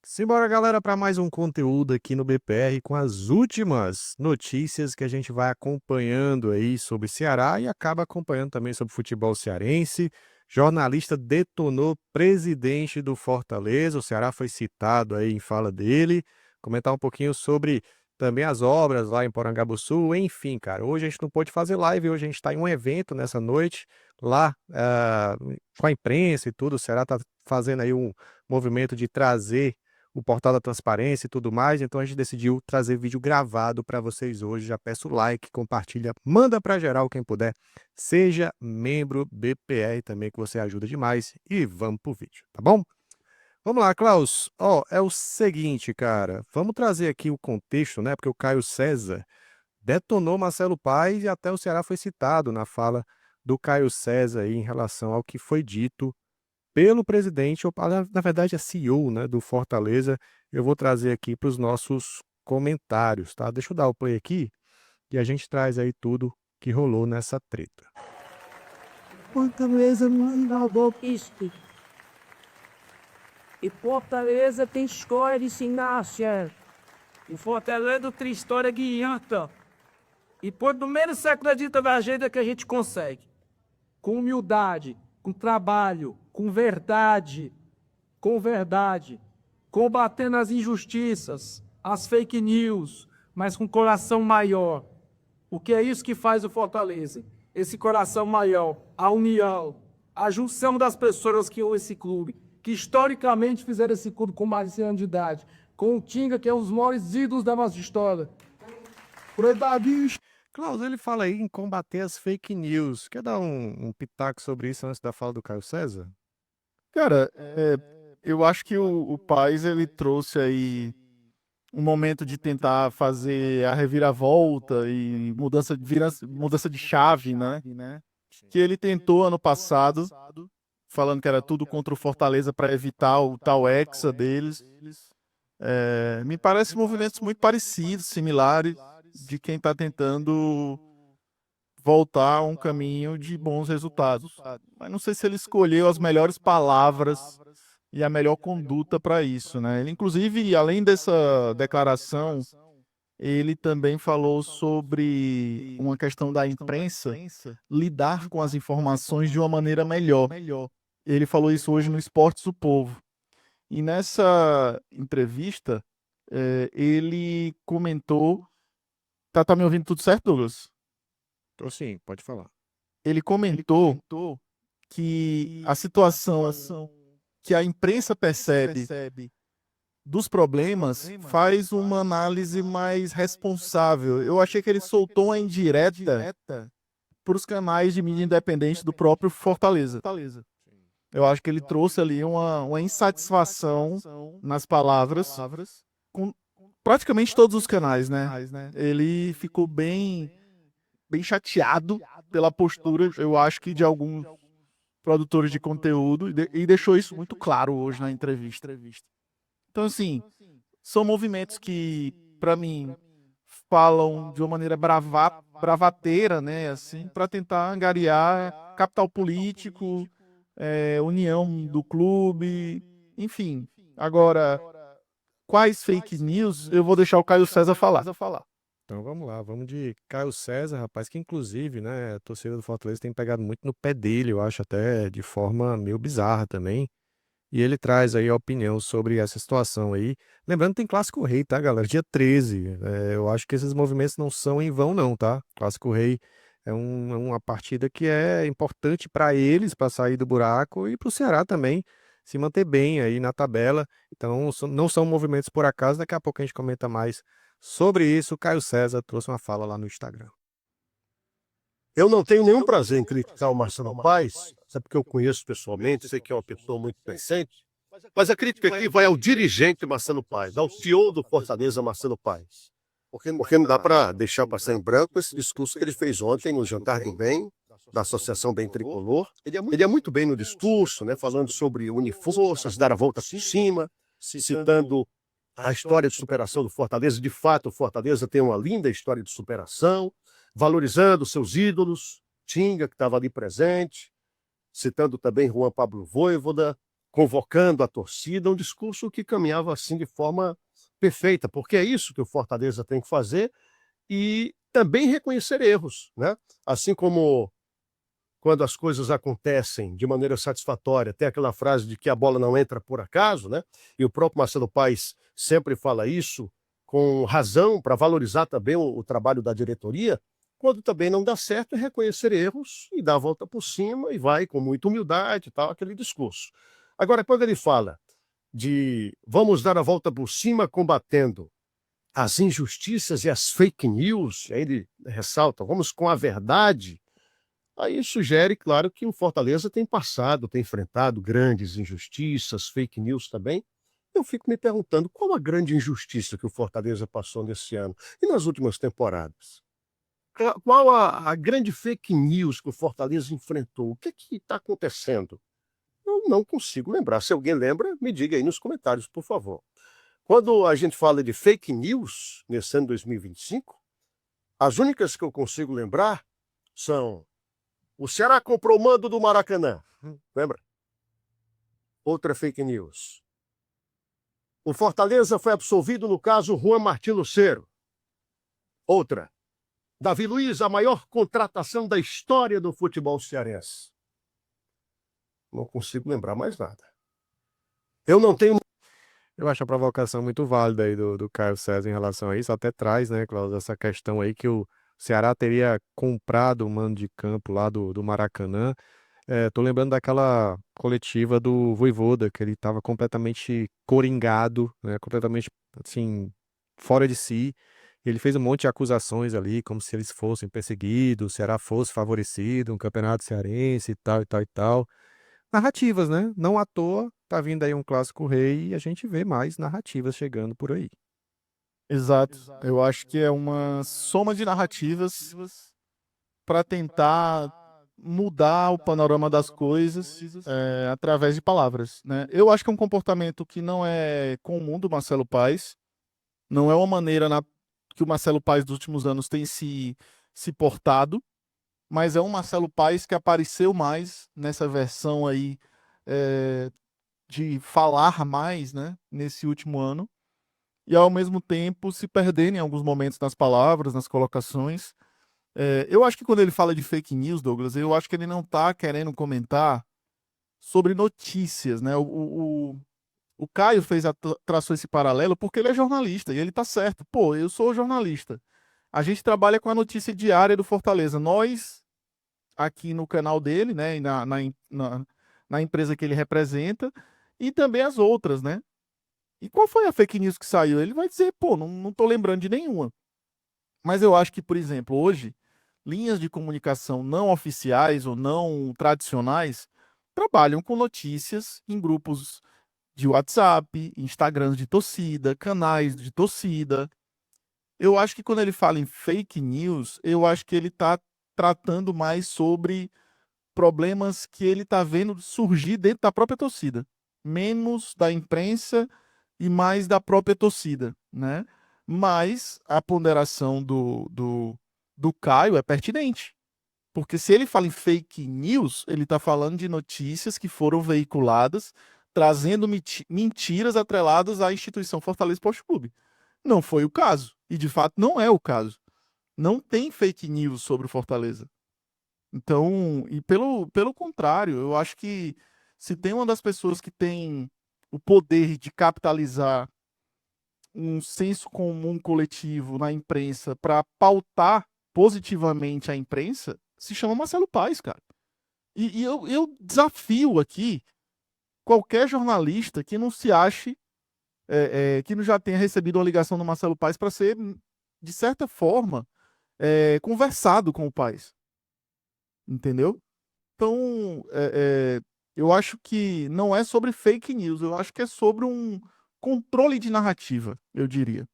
Simbora, galera, para mais um conteúdo aqui no BPR com as últimas notícias que a gente vai acompanhando aí sobre Ceará e acaba acompanhando também sobre futebol cearense. Jornalista detonou presidente do Fortaleza, o Ceará foi citado aí em fala dele. Comentar um pouquinho sobre também as obras lá em Porangabuçu, enfim, cara. Hoje a gente não pôde fazer live, hoje a gente está em um evento nessa noite lá com a imprensa e tudo. O Ceará está fazendo aí um movimento de trazer o portal da transparência e tudo mais, então a gente decidiu trazer vídeo gravado para vocês hoje. Já peço like, compartilha, manda para geral quem puder. Seja membro BPR também, que você ajuda demais. E vamos pro vídeo, tá bom? Vamos lá, Klaus. Ó, é o seguinte, cara. Vamos trazer aqui o contexto, né? Porque o Caio César detonou Marcelo Paes e até o Ceará foi citado na fala do Caio César aí em relação ao que foi dito pelo presidente, ou na verdade a CEO, né, do Fortaleza. Eu vou trazer aqui para os nossos comentários, tá? Deixa eu dar o play aqui e a gente traz aí tudo que rolou nessa treta. Fortaleza não golpista. E Fortaleza tem história de se nascer. E Fortaleza tem história guianta. E por no meio século a dita da agenda que a gente consegue. Com humildade, com trabalho, com verdade, combatendo as injustiças, as fake news, mas com coração maior. O que é isso que faz o Fortaleza? Esse coração maior, a união, a junção das pessoas que amam esse clube, que historicamente fizeram esse clube com mais de 100 anos de idade, com o Tinga, que é um dos maiores ídolos da nossa história. Klaus, ele fala aí em combater as fake news. Quer dar um pitaco sobre isso antes da fala do Caio César? Cara, eu acho que o Paes ele trouxe aí um momento de tentar fazer a reviravolta e mudança de chave, né? Que ele tentou ano passado, falando que era tudo contra o Fortaleza para evitar o tal hexa deles. Me parece movimentos muito parecidos, similares, de quem está tentando voltar a um caminho de bons resultados. Mas não sei se ele escolheu as melhores palavras e a melhor conduta para isso, né? Ele, inclusive, além dessa declaração, ele também falou sobre uma questão da imprensa lidar com as informações de uma maneira melhor. Ele falou isso hoje no Esportes do Povo. E nessa entrevista, ele comentou. Tá me ouvindo tudo certo, Douglas? Tô sim, pode falar. Ele comentou que a situação que a imprensa percebe dos problemas faz uma análise mais responsável. Eu achei que ele soltou uma indireta para os canais de mídia independente do próprio Fortaleza. Eu acho que ele trouxe ali uma insatisfação nas palavras com praticamente todos os canais, né? Ele ficou bem chateado pela postura, eu acho que de alguns produtores de conteúdo, e deixou isso muito claro hoje na entrevista. Então, assim, são movimentos que, para mim, falam de uma maneira bravateira, né, assim, para tentar angariar capital político, união do clube, enfim. Agora, quais fake news, eu vou deixar o Caio César falar. Então vamos lá, vamos de Caio César, rapaz, que inclusive, né, a torcida do Fortaleza tem pegado muito no pé dele, eu acho até de forma meio bizarra também. E ele traz aí a opinião sobre essa situação aí. Lembrando que tem Clássico Rei, tá, galera? Dia 13. Eu acho que esses movimentos não são em vão, não, tá? Clássico Rei é uma partida que é importante para eles, para sair do buraco, e para o Ceará também se manter bem aí na tabela. Então, não são movimentos por acaso. Daqui a pouco a gente comenta mais sobre isso. O Caio César trouxe uma fala lá no Instagram. Eu não tenho nenhum prazer em criticar o Marcelo Paes, até porque eu conheço pessoalmente, sei que é uma pessoa muito decente, mas a crítica aqui vai ao dirigente Marcelo Paes, ao CEO do Fortaleza, Marcelo Paes. Porque não dá para deixar passar em branco esse discurso que ele fez ontem no Jantar do Bem, da Associação Bem Tricolor. Ele é muito bem no discurso, né, falando sobre unir forças, dar a volta por cima, citando a história de superação do Fortaleza. De fato, o Fortaleza tem uma linda história de superação, valorizando seus ídolos, Tinga, que estava ali presente, citando também Juan Pablo Vojvoda, convocando a torcida, um discurso que caminhava assim de forma perfeita, porque é isso que o Fortaleza tem que fazer e também reconhecer erros, né? Assim como quando as coisas acontecem de maneira satisfatória, tem aquela frase de que a bola não entra por acaso, né? E o próprio Marcelo Paes sempre fala isso com razão para valorizar também o trabalho da diretoria. Quando também não dá certo, é reconhecer erros e dar a volta por cima e vai com muita humildade e tal, aquele discurso. Agora, quando ele fala de vamos dar a volta por cima combatendo as injustiças e as fake news, aí ele ressalta, vamos com a verdade. Aí sugere, claro, que o Fortaleza tem passado, tem enfrentado grandes injustiças, fake news também. Eu fico me perguntando qual a grande injustiça que o Fortaleza passou nesse ano e nas últimas temporadas. Qual a grande fake news que o Fortaleza enfrentou? O que está acontecendo? Eu não consigo lembrar. Se alguém lembra, me diga aí nos comentários, por favor. Quando a gente fala de fake news nesse ano 2025, as únicas que eu consigo lembrar são: o Ceará comprou o mando do Maracanã. Lembra? Outra fake news. O Fortaleza foi absolvido no caso Juan Martín Lucero. Outra. Davi Luiz, a maior contratação da história do futebol cearense. Não consigo lembrar mais nada. Eu não tenho. Eu acho a provocação muito válida aí do Caio César em relação a isso. Até traz, né, Cláudio, essa questão aí que o Ceará teria comprado o mando de campo lá do Maracanã. Tô lembrando daquela coletiva do Vojvoda, que ele estava completamente coringado, né, completamente, assim, fora de si. Ele fez um monte de acusações ali, como se eles fossem perseguidos, o Ceará fosse favorecido, um campeonato cearense e tal, e tal, e tal. Narrativas, né? Não à toa, tá vindo aí um clássico rei e a gente vê mais narrativas chegando por aí. Exato. Eu acho que é uma soma de narrativas para tentar mudar o panorama das coisas através de palavras, né? Eu acho que é um comportamento que não é comum do Marcelo Paes, não é uma maneira que o Marcelo Paes dos últimos anos tem se portado, mas é um Marcelo Paes que apareceu mais nessa versão aí é, de falar mais, né, nesse último ano, e ao mesmo tempo se perdendo em alguns momentos nas palavras, nas colocações. Eu acho que quando ele fala de fake news, Douglas, eu acho que ele não está querendo comentar sobre notícias, né? O Caio traçou esse paralelo porque ele é jornalista e ele tá certo. Pô, eu sou jornalista. A gente trabalha com a notícia diária do Fortaleza. Nós, aqui no canal dele, né, e na empresa que ele representa, e também as outras, né? E qual foi a fake news que saiu? Ele vai dizer, pô, não tô lembrando de nenhuma. Mas eu acho que, por exemplo, hoje, linhas de comunicação não oficiais ou não tradicionais trabalham com notícias em grupos de WhatsApp, Instagrams de torcida, canais de torcida. Eu acho que quando ele fala em fake news, eu acho que ele está tratando mais sobre problemas que ele está vendo surgir dentro da própria torcida, menos da imprensa e mais da própria torcida, né? Mas a ponderação do Caio é pertinente, porque se ele fala em fake news, ele está falando de notícias que foram veiculadas trazendo mentiras atreladas à instituição Fortaleza Esporte Clube. Não foi o caso, e de fato não é o caso. Não tem fake news sobre o Fortaleza. Então, e pelo contrário, eu acho que se tem uma das pessoas que tem o poder de capitalizar um senso comum coletivo na imprensa para pautar positivamente a imprensa, se chama Marcelo Paes, cara. E eu desafio aqui qualquer jornalista que não se ache, que não já tenha recebido uma ligação do Marcelo Paes para ser, de certa forma, conversado com o Paes. Entendeu? Então, eu acho que não é sobre fake news, eu acho que é sobre um controle de narrativa, eu diria.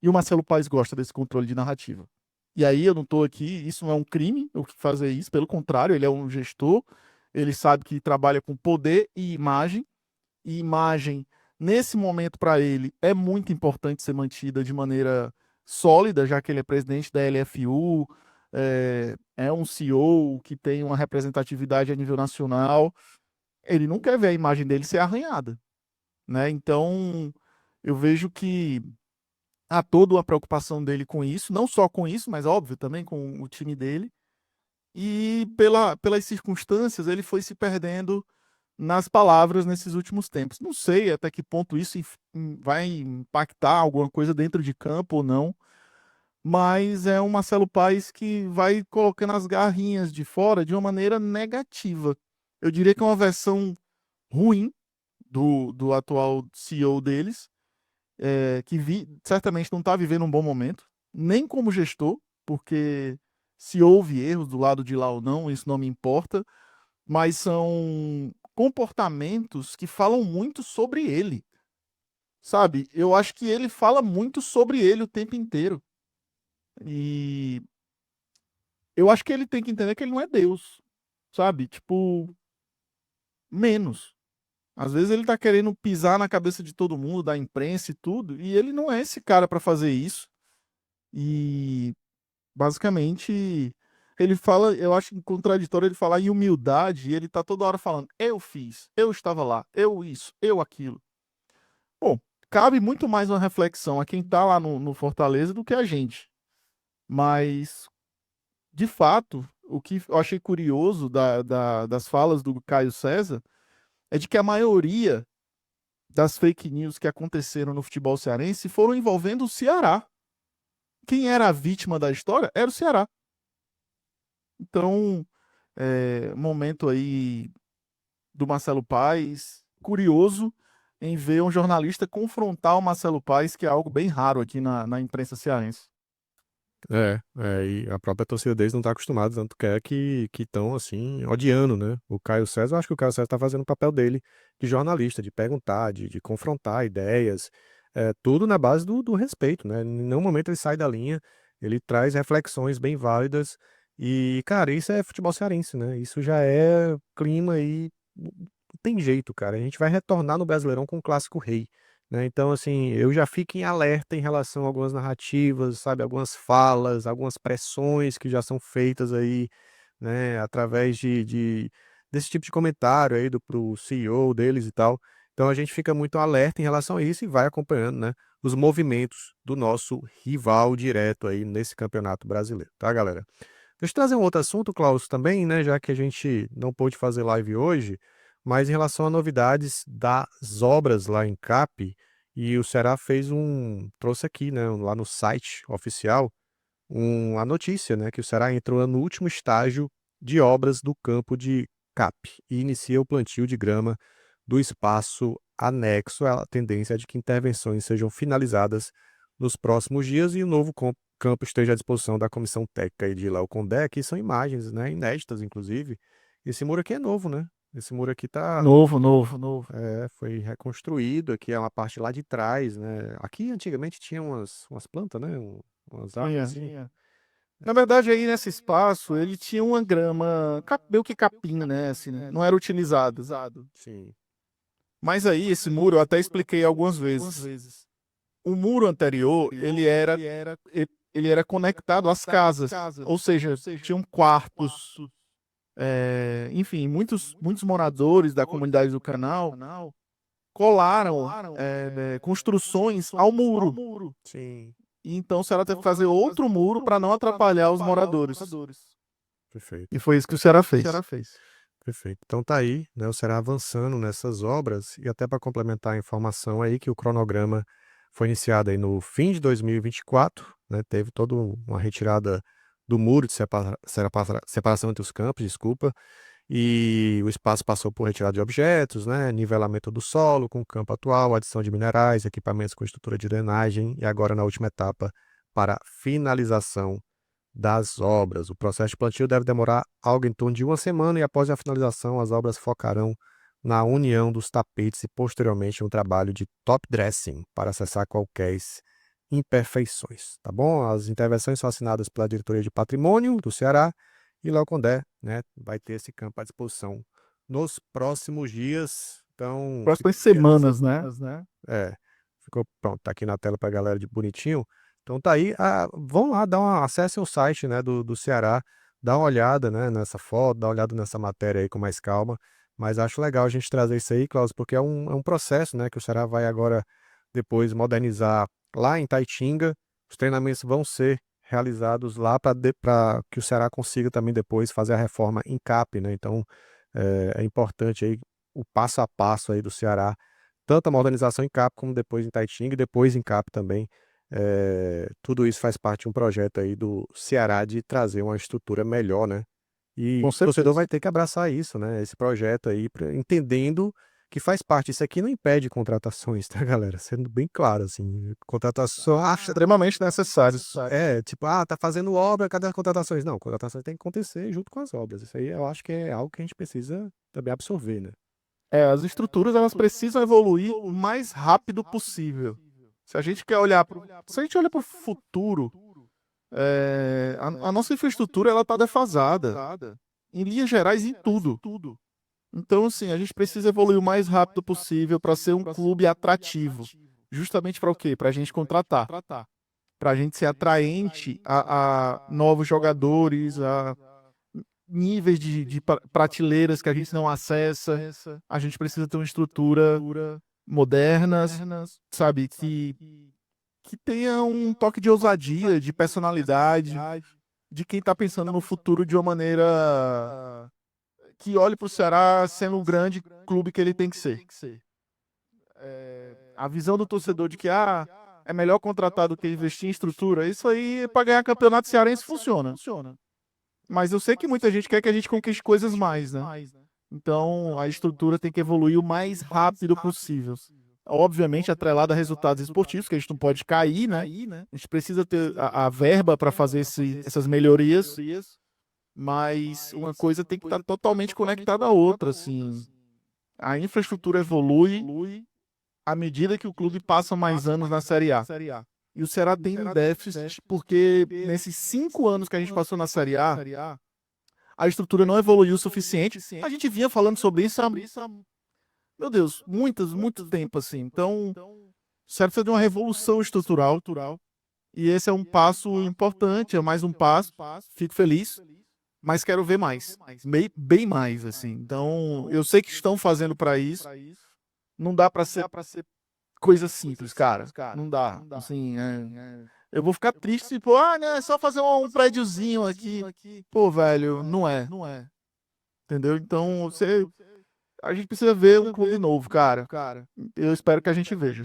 E o Marcelo Paes gosta desse controle de narrativa. E aí eu não estou aqui, isso não é um crime, o que fazer isso, pelo contrário, ele é um gestor, ele sabe que trabalha com poder e imagem, nesse momento para ele, é muito importante ser mantida de maneira sólida, já que ele é presidente da LFU, é um CEO que tem uma representatividade a nível nacional. ele não quer ver a imagem dele ser arranhada, né? Então, eu vejo que há toda uma preocupação dele com isso, não só com isso, mas óbvio também com o time dele. E pelas circunstâncias, ele foi se perdendo nas palavras nesses últimos tempos. Não sei até que ponto isso vai impactar alguma coisa dentro de campo ou não, mas é um Marcelo Paes que vai colocando as garrinhas de fora de uma maneira negativa. Eu diria que é uma versão ruim do atual CEO deles, que certamente não está vivendo um bom momento, nem como gestor, porque se houve erros do lado de lá ou não, isso não me importa, mas são comportamentos que falam muito sobre ele, sabe? Eu acho que ele fala muito sobre ele o tempo inteiro. E eu acho que ele tem que entender que ele não é Deus, sabe? Tipo, menos. Às vezes ele tá querendo pisar na cabeça de todo mundo, da imprensa e tudo, e ele não é esse cara para fazer isso. E basicamente ele fala, eu acho contraditório ele falar em humildade, e ele tá toda hora falando, eu fiz, eu estava lá, eu isso, eu aquilo. Bom, cabe muito mais uma reflexão a quem tá lá no Fortaleza do que a gente. Mas, de fato, o que eu achei curioso das falas do Caio César é de que a maioria das fake news que aconteceram no futebol cearense foram envolvendo o Ceará. Quem era a vítima da história era o Ceará. Então, momento aí do Marcelo Paes, curioso em ver um jornalista confrontar o Marcelo Paes, que é algo bem raro aqui na imprensa cearense. E a própria torcida deles não tá acostumada, tanto que é que estão, assim, odiando, né? O Caio César, eu acho que o Caio César tá fazendo o papel dele de jornalista, de perguntar, de confrontar ideias, tudo na base do respeito, né? Em nenhum momento ele sai da linha, ele traz reflexões bem válidas e, cara, isso é futebol cearense, né? Isso já é clima aí, não tem jeito, cara. A gente vai retornar no Brasileirão com o Clássico Rei, né? Então, assim, eu já fico em alerta em relação a algumas narrativas, sabe, algumas falas, algumas pressões que já são feitas aí, né, através desse tipo de comentário aí pro CEO deles e tal. Então a gente fica muito alerta em relação a isso e vai acompanhando, né, os movimentos do nosso rival direto aí nesse Campeonato Brasileiro, tá, galera? Deixa eu trazer um outro assunto, Klaus, também, né, já que a gente não pôde fazer live hoje, mas em relação a novidades das obras lá em Cap, e o Ceará trouxe aqui, né, lá no site oficial, a notícia, né, que o Ceará entrou no último estágio de obras do campo de Cap e inicia o plantio de grama do espaço anexo. A tendência é de que intervenções sejam finalizadas nos próximos dias e o novo campo esteja à disposição da comissão técnica aí de Léo Condé. Aqui são imagens, né, inéditas, inclusive. Esse muro aqui é novo, né? Esse muro aqui Novo. foi reconstruído, aqui é uma parte lá de trás, né? Aqui antigamente tinha umas plantas, né? Umas árvores assim. Tinha. Na verdade, aí nesse espaço, ele tinha uma grama, meio que capim, né? Assim, né? Não era utilizado. Sim. Mas aí, esse muro, eu até expliquei algumas vezes. O muro anterior, ele era conectado às casas. Ou seja, tinham quartos, enfim, muitos moradores da comunidade do canal colaram construções ao muro. Sim, E então, o Ceará teve que fazer outro muro para não atrapalhar os moradores. perfeito. E foi isso que o Ceará fez. Perfeito. Então tá aí, né, o Ceará avançando nessas obras e até para complementar a informação aí que o cronograma foi iniciado aí no fim de 2024, né, teve toda uma retirada do muro de separação entre os campos, desculpa, e o espaço passou por retirada de objetos, né, nivelamento do solo com o campo atual, adição de minerais, equipamentos com estrutura de drenagem e agora na última etapa para finalização das obras. O processo de plantio deve demorar algo em torno de uma semana e após a finalização as obras focarão na união dos tapetes e posteriormente um trabalho de top dressing para acessar qualquer imperfeições, tá bom? As intervenções são assinadas pela Diretoria de Patrimônio do Ceará e Léo Condé, né, vai ter esse campo à disposição nos próximos dias. Então, Próximas semanas, né? ficou pronto, tá aqui na tela para a galera de bonitinho. Então tá aí, vão lá, acessem o site, né, do Ceará, dá uma olhada, né, nessa foto, dá uma olhada nessa matéria aí com mais calma, Mas acho legal a gente trazer isso aí, Klaus, porque é um processo, né, que o Ceará vai agora depois modernizar lá em Taitinga. Os treinamentos vão ser realizados lá para que o Ceará consiga também depois fazer a reforma em CAP, né? Então é importante aí o passo a passo aí do Ceará, tanto a modernização em CAP como depois em Taitinga e depois em CAP também. Tudo isso faz parte de um projeto aí do Ceará de trazer uma estrutura melhor, né? E Com o torcedor certeza. vai ter que abraçar isso, né? Esse projeto aí, entendendo que faz parte. Isso aqui não impede contratações, tá, galera? Sendo bem claro, assim, contratação. Extremamente necessários. Tipo, tá fazendo obra, cadê as contratações? Não, contratações tem que acontecer junto com as obras. Isso aí eu acho que é algo que a gente precisa também absorver, né? As estruturas elas precisam evoluir o mais rápido possível. Se a gente quer olhar se a gente olha para o futuro, a nossa infraestrutura ela está defasada. Em linhas gerais, em tudo. Então, assim, a gente precisa evoluir o mais rápido possível para ser um clube atrativo. Justamente para o quê? Para a gente contratar. Para a gente ser atraente a novos jogadores, a níveis de prateleiras que a gente não acessa. A gente precisa ter uma estrutura moderna, sabe? Que tenha um toque de ousadia, de personalidade, de quem está pensando no futuro de uma maneira que olhe para o Ceará sendo o grande clube que ele tem que ser. A visão do torcedor de que é melhor contratar do que investir em estrutura, isso aí para ganhar campeonato cearense funciona. Mas eu sei que muita gente quer que a gente conquiste coisas mais, né? Então a estrutura tem que evoluir o mais rápido possível. Obviamente, atrelada a resultados esportivos, que a gente não pode cair, né? A gente precisa ter a verba para fazer essas melhorias, mas uma coisa tem que estar totalmente conectada à outra, assim. A infraestrutura evolui à medida que o clube passa mais anos na Série A. E o Ceará tem um déficit porque nesses 5 anos que a gente passou na Série A estrutura não evoluiu o suficiente. A gente vinha falando sobre isso há, meu Deus, muito tempo, assim. Então, o Ceará precisa de uma revolução estrutural. E esse é um passo importante, é mais um passo. Fico feliz, mas quero ver mais. Bem mais, assim. Então, eu sei que estão fazendo para isso. Não dá para ser coisa simples, cara. Não dá. Assim, eu vou ficar triste se, né, é só fazer um prédiozinho aqui. Pô, velho, não é. Entendeu? Então, a gente precisa ver um clube novo, cara. Eu espero que a gente veja.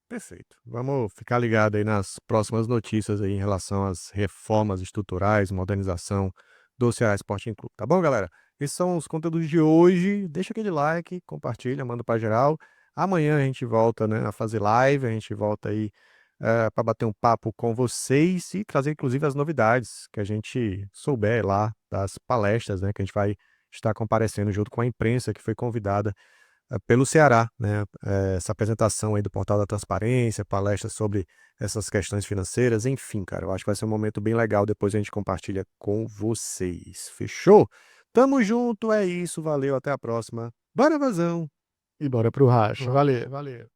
Perfeito. Vamos ficar ligado aí nas próximas notícias aí em relação às reformas estruturais, modernização do Ceará Sporting Clube. Tá bom, galera? Esses são os conteúdos de hoje. Deixa aquele like, compartilha, manda pra geral. Amanhã a gente volta, né, a fazer live, a gente volta aí para bater um papo com vocês e trazer inclusive as novidades que a gente souber lá das palestras, né, que a gente vai estar comparecendo junto com a imprensa que foi convidada pelo Ceará, né? Essa apresentação aí do Portal da Transparência, palestras sobre essas questões financeiras, enfim, cara, eu acho que vai ser um momento bem legal, depois a gente compartilha com vocês. Fechou? Tamo junto, é isso, valeu, até a próxima. Bora, Vazão! E bora pro racha. Valeu.